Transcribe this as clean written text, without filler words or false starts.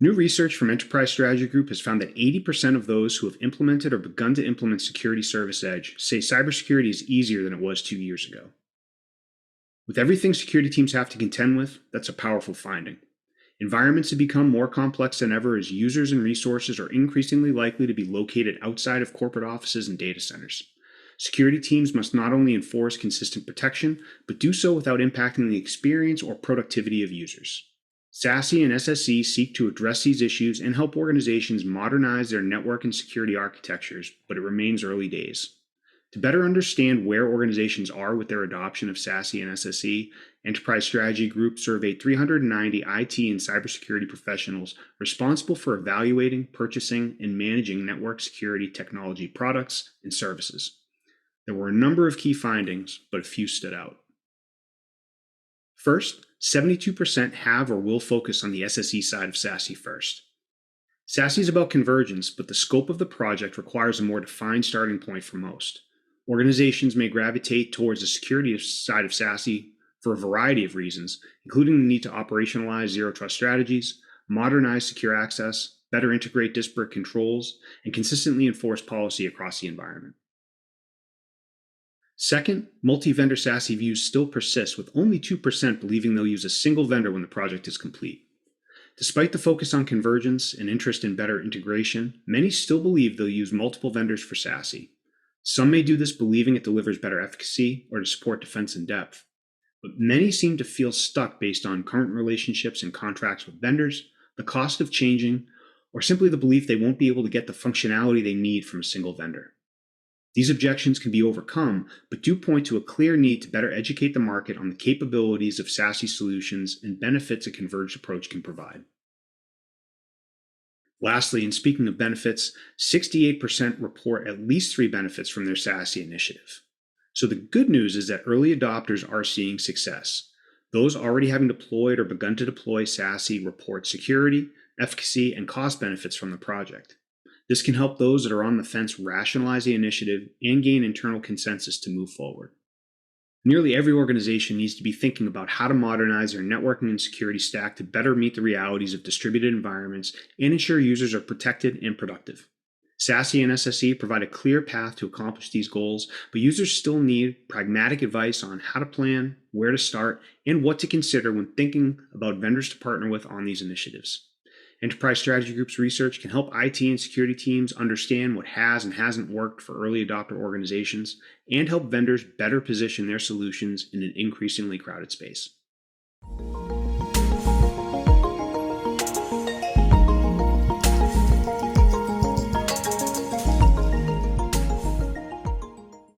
New research from Enterprise Strategy Group has found that 80% of those who have implemented or begun to implement Security Service Edge say cybersecurity is easier than it was 2 years ago. With everything security teams have to contend with, that's a powerful finding. Environments have become more complex than ever as users and resources are increasingly likely to be located outside of corporate offices and data centers. Security teams must not only enforce consistent protection, but do so without impacting the experience or productivity of users. SASE and SSE seek to address these issues and help organizations modernize their network and security architectures, but it remains early days. To better understand where organizations are with their adoption of SASE and SSE, Enterprise Strategy Group surveyed 390 IT and cybersecurity professionals responsible for evaluating, purchasing, and managing network security technology products and services. There were a number of key findings, but a few stood out. First, 72% have or will focus on the SSE side of SASE first. SASE is about convergence, but the scope of the project requires a more defined starting point for most. Organizations may gravitate towards the security side of SASE for a variety of reasons, including the need to operationalize zero-trust strategies, modernize secure access, better integrate disparate controls, and consistently enforce policy across the environment. Second, multi-vendor SASE views still persist, with only 2% believing they'll use a single vendor when the project is complete. Despite the focus on convergence and interest in better integration, many still believe they'll use multiple vendors for SASE. Some may do this believing it delivers better efficacy or to support defense in depth, but many seem to feel stuck based on current relationships and contracts with vendors, the cost of changing, or simply the belief they won't be able to get the functionality they need from a single vendor. These objections can be overcome, but do point to a clear need to better educate the market on the capabilities of SASE solutions and benefits a converged approach can provide. Lastly, and speaking of benefits, 68% report at least 3 benefits from their SASE initiative. So the good news is that early adopters are seeing success. Those already having deployed or begun to deploy SASE report security, efficacy, and cost benefits from the project. This can help those that are on the fence rationalize the initiative and gain internal consensus to move forward. Nearly every organization needs to be thinking about how to modernize their networking and security stack to better meet the realities of distributed environments and ensure users are protected and productive. SASE and SSE provide a clear path to accomplish these goals, but users still need pragmatic advice on how to plan, where to start, and what to consider when thinking about vendors to partner with on these initiatives. Enterprise Strategy Group's research can help IT and security teams understand what has and hasn't worked for early adopter organizations and help vendors better position their solutions in an increasingly crowded space.